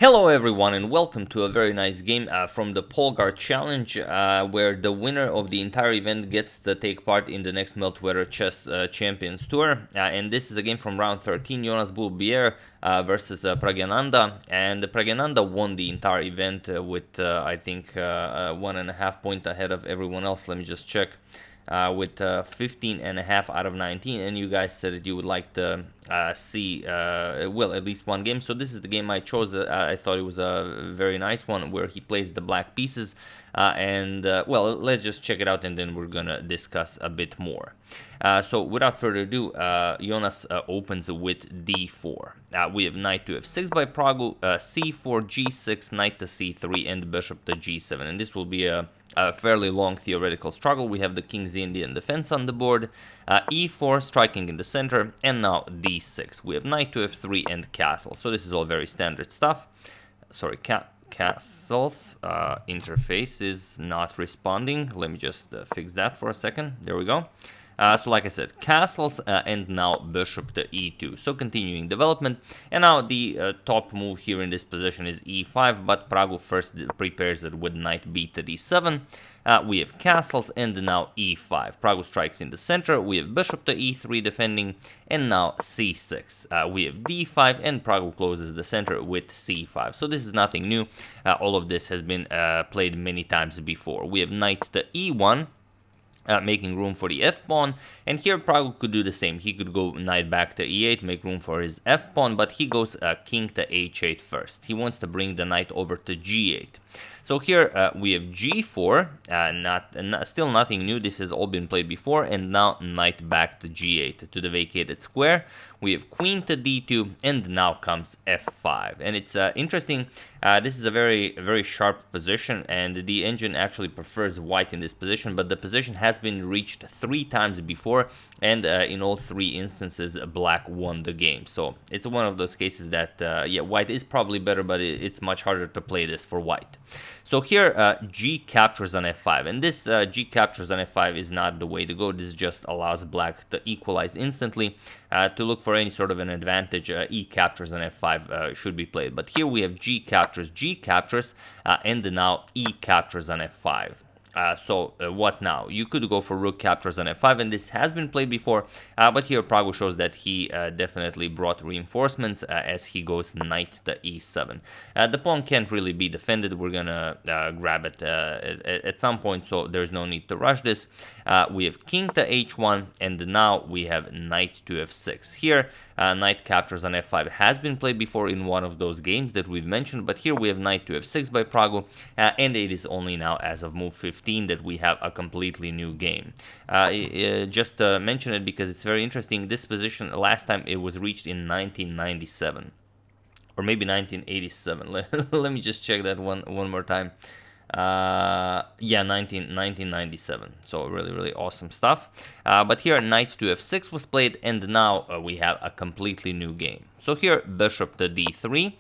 Hello everyone and welcome to a very nice game from the Polgar challenge where the winner of the entire event gets to take part in the next Meltwater Chess Champions Tour. And this is a game from round 13, Jonas, Buhl, Bjere versus Praggnanandhaa. And Praggnanandhaa won the entire event with I think 1.5 points ahead of everyone else. Let me just check. With 15.5 out of 19, and you guys said that you would like to see well, at least one game. So this is the game I chose. I thought it was a very nice one where he plays the black pieces, and well, let's just check it out and then we're gonna discuss a bit more. So without further ado, Jonas opens with d4. We have knight to f6 by Praggu, c4, g6, knight to c3, and bishop to g7, and this will be a fairly long theoretical struggle. We have the king's Indian defense on the board, e4 striking in the center, and now d6. We have knight to f3 and castle. So this is all very standard stuff. Sorry, castles. Interface is not responding. Let me just fix that for a second. There we go. So like I said, castles and now bishop to e2. So continuing development. And now the top move here in this position is e5, but Praggu first prepares it with knight b to d7. We have castles and now e5. Praggu strikes in the center. We have bishop to e3 defending, and now c6. We have d5, and Praggu closes the center with c5. So this is nothing new. All of this has been played many times before. We have knight to e1. Making room for the f-pawn, and here Praggu could do the same. He could go knight back to e8, make room for his f-pawn, but he goes king to h8 first. He wants to bring the knight over to g8. So here we have g4, still nothing new. This has all been played before, and now knight back to g8 to the vacated square. We have queen to d2, and now comes f5. And it's interesting. This is a very sharp position, and the engine actually prefers white in this position, but the position has been reached 3 times before, and in all 3 instances black won the game. So it's one of those cases that yeah, white is probably better, but it's much harder to play this for white. So here g captures on f5, and this g captures on f5 is not the way to go. This just allows black to equalize instantly. To look for any sort of an advantage, e captures on f5 should be played. But here we have g captures, and now e captures on f5. So what now? You could go for rook captures on f5, and this has been played before, but here Praggu shows that he definitely brought reinforcements as he goes knight to e7. The pawn can't really be defended. We're gonna grab it at some point, so there's no need to rush this. We have king to h1, and now we have knight to f6. Here, knight captures on f5 has been played before in one of those games that we've mentioned, but here we have knight to f6 by Praggu, and it is only now as of move 15 that we have a completely new game. Just mention it because it's very interesting. This position, last time it was reached in 1997, or maybe 1987. Let me just check that one more time. Yeah, 1997. So really awesome stuff. But here knight to f6 was played, and now we have a completely new game. So here bishop to d3.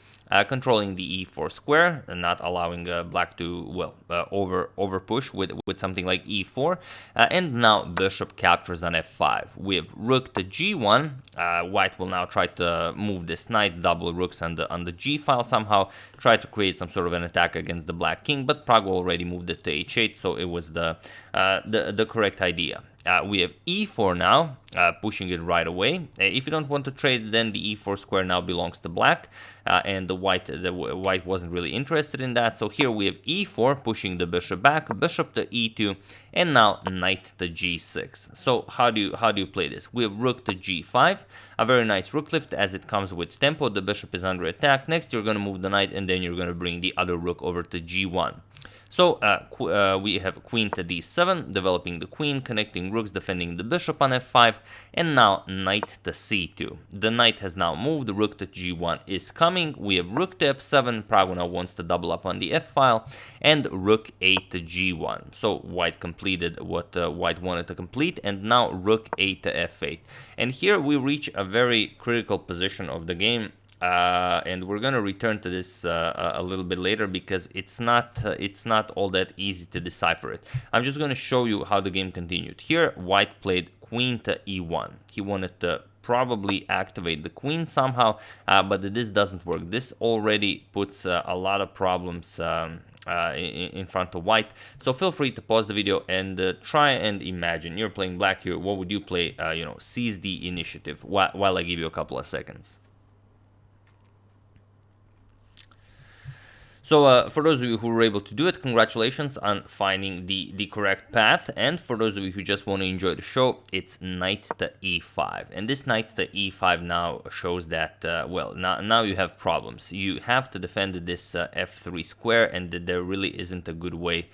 Controlling the e4 square and not allowing black to, well, over push with something like e4, and now bishop captures on f5. We have rook to g1. White will now try to move this knight, double rooks on the g file somehow, try to create some sort of an attack against the black king, but Praggu already moved it to h8, so it was the correct idea. We have e4 now, pushing it right away. If you don't want to trade, then the e4 square now belongs to black, and the white wasn't really interested in that. So here we have e4, pushing the bishop back, bishop to e2, and now knight to g6. So how do you play this? We have rook to g5, a very nice rook lift as it comes with tempo. The bishop is under attack. Next, you're going to move the knight, and then you're going to bring the other rook over to g1. So we have queen to d7, developing the queen, connecting rooks, defending the bishop on f5, and now knight to c2. The knight has now moved, the rook to g1 is coming. We have rook to f7, Praggu now wants to double up on the f-file, and rook 8 to g1. So white completed what white wanted to complete, and now rook 8 to f8. And here we reach a very critical position of the game. And we're gonna return to this a little bit later because it's not all that easy to decipher it. I'm just gonna show you how the game continued. Here, white played queen to e1. He wanted to probably activate the queen somehow, but this doesn't work. This already puts a lot of problems in front of white. So feel free to pause the video and try and imagine you're playing black here. What would you play? Seize the initiative while I give you a couple of seconds. So for those of you who were able to do it, congratulations on finding the correct path. And for those of you who just want to enjoy the show, it's knight to e5. And this knight to e5 now shows that, well, now you have problems. You have to defend this f3 square, and there really isn't a good way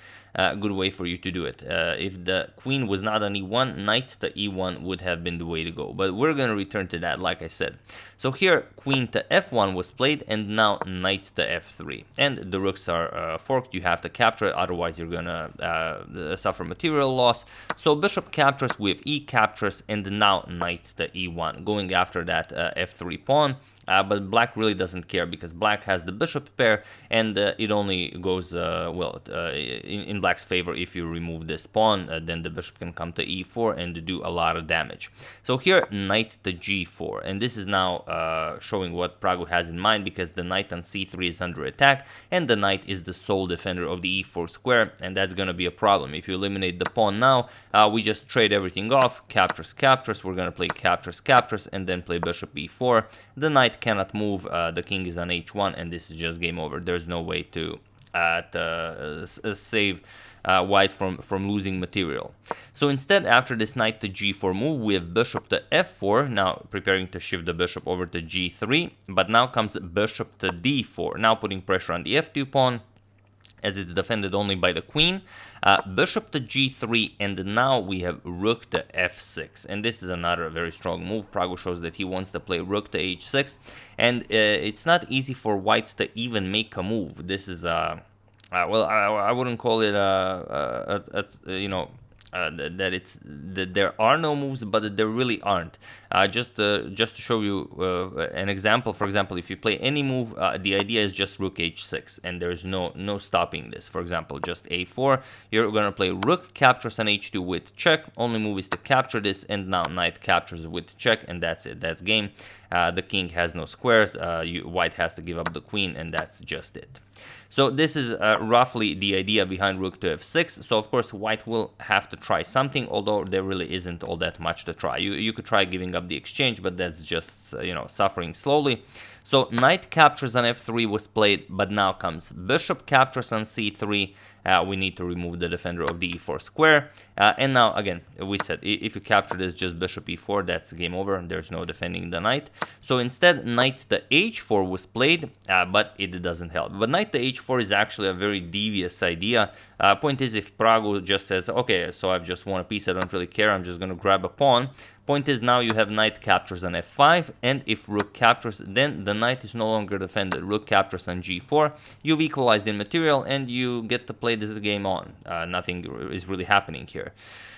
for you to do it. If the queen was not on e1, knight to e1 would have been the way to go. But we're going to return to that, like I said. So here, queen to f1 was played, and now knight to f3. And the rooks are forked. You have to capture it, otherwise you're going to suffer material loss. So bishop captures with e captures, and now knight to e1, going after that f3 pawn. But black really doesn't care, because black has the bishop pair, and it only goes in black's favor if you remove this pawn. Then the bishop can come to e4 and do a lot of damage. So here, knight to g4, and this is now showing what Pragg has in mind, because the knight on c3 is under attack, and the knight is the sole defender of the e4 square, and that's going to be a problem. If you eliminate the pawn now, we just trade everything off. Captures, captures. We're going to play captures, captures, and then play bishop e4. The knight cannot move, the king is on h1, and this is just game over. There's no way to save white from losing material. So instead, after this knight to g4 move, we have bishop to f4, now preparing to shift the bishop over to g3, but now comes bishop to d4, now putting pressure on the f2 pawn, as it's defended only by the queen. Bishop to g3, and now we have rook to f6, and this is another very strong move. Pragg shows that he wants to play rook to h6, and it's not easy for white to even make a move. This is well, I wouldn't call it that there are no moves, but there really aren't. Just to show you an example, for example, if you play any move, the idea is just rook h6, and there's no stopping this. For example, just a4, you're going to play rook captures on h2 with check. Only move is to capture this, and now knight captures with check, and that's it. That's game. The king has no squares. White has to give up the queen, and that's just it. So this is roughly the idea behind rook to f6. So of course white will have to try something, although there really isn't all that much to try. You could try giving up the exchange, but that's just suffering slowly. So knight captures on f3 was played, but now comes bishop captures on c3. We need to remove the defender of the e4 square. And now, again, we said if you capture this, just bishop e4, that's game over. There's no defending the knight. So instead, knight to h4 was played, but it doesn't help. But knight to h4 is actually a very devious idea. Point is, if Pragg just says, okay, so I've just won a piece, I don't really care, I'm just going to grab a pawn. Point is, now you have knight captures on f5, and if rook captures, then the knight is no longer defended. Rook captures on g4, you've equalized in material, and you get to play this game on. Nothing is really happening here.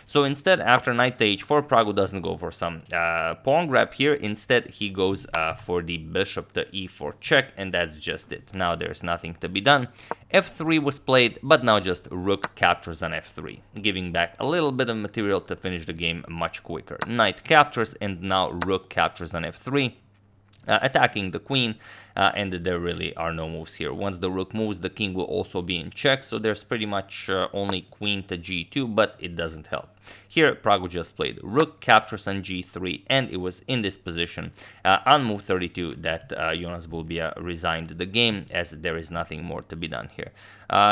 So instead, after knight to h4, Pragg doesn't go for some pawn grab here. Instead, he goes for the bishop to e4 check, and that's just it. Now there's nothing to be done. f3 was played, but now just rook captures on f3, giving back a little bit of material to finish the game much quicker. Knight captures, and now rook captures on f3. Attacking the queen, and there really are no moves here. Once the rook moves, the king will also be in check, so there's pretty much only queen to g2, but it doesn't help. Here, Pragg just played rook captures on g3, and it was in this position on move 32 that Jonas Buhl resigned the game, as there is nothing more to be done here.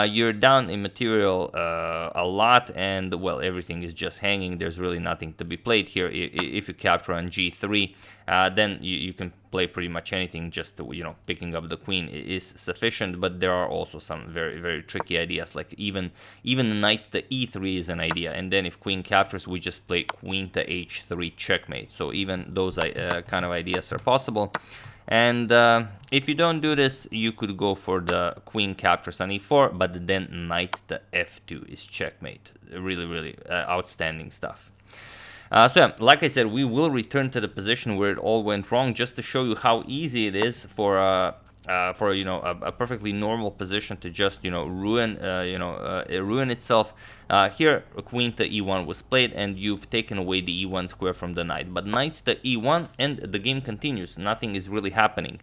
You're down in material a lot, and well, everything is just hanging. There's really nothing to be played here. If you capture on g3, then you can play pretty much anything. Just to, picking up the queen is sufficient, but there are also some very, very tricky ideas, like even the knight to e3 is an idea, and then if queen captures, we just play queen to h3 checkmate. So even those kind of ideas are possible. And if you don't do this, you could go for the queen captures on e4, but then knight to f2 is checkmate. Really, really outstanding stuff. So yeah, like I said, we will return to the position where it all went wrong, just to show you how easy it is for a perfectly normal position to just ruin ruin itself. Here queen to e1 was played, and you've taken away the e1 square from the knight, but knight to e1 and the game continues. Nothing is really happening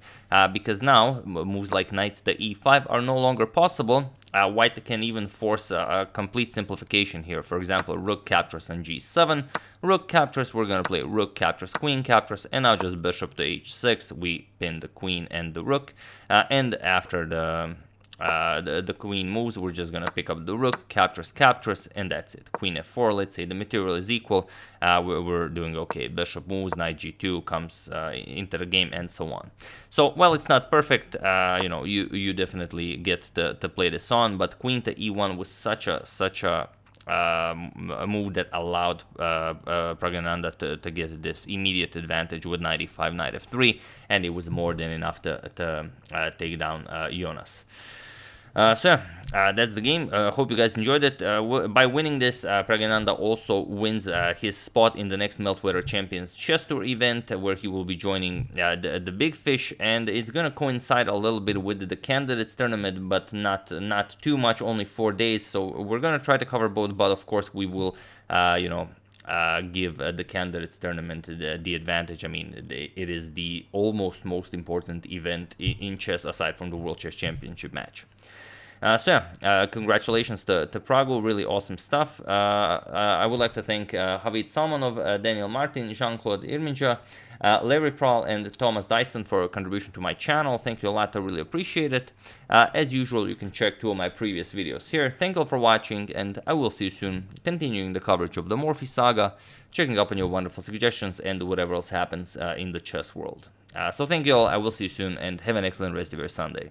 because now moves like knight to e5 are no longer possible. White can even force a complete simplification here. For example, rook captures on g7, rook captures, we're gonna play rook captures, queen captures, and now just bishop to h6, we pin the queen and the rook, and after the queen moves, we're just gonna pick up the rook, captures, and that's it. Queen f4, let's say the material is equal, we're doing okay. Bishop moves, knight g2 comes into the game, and so on. So, well, it's not perfect, you definitely get to play this on, but queen to e1 was such a move that allowed Praggnanandhaa to get this immediate advantage with knight e5, knight f3, and it was more than enough to take down Jonas. So that's the game. Hope you guys enjoyed it. By winning this, Praggnanandhaa also wins his spot in the next Meltwater Champions Chess Tour event, where he will be joining the Big Fish, and it's gonna coincide a little bit with the Candidates Tournament, but not too much, only 4 days. So we're gonna try to cover both, but of course we will, give the Candidates Tournament the advantage. I mean, it is the almost most important event in chess aside from the World Chess Championship match. Congratulations to Prago, really awesome stuff. I would like to thank Javid Salmanov, Daniel Martin, Jean-Claude Irminja, Larry Prahl, and Thomas Dyson for a contribution to my channel. Thank you a lot, I really appreciate it. As usual, you can check 2 of my previous videos here. Thank you all for watching, and I will see you soon, continuing the coverage of the Morphy saga, checking up on your wonderful suggestions, and whatever else happens in the chess world. So thank you all, I will see you soon, and have an excellent rest of your Sunday.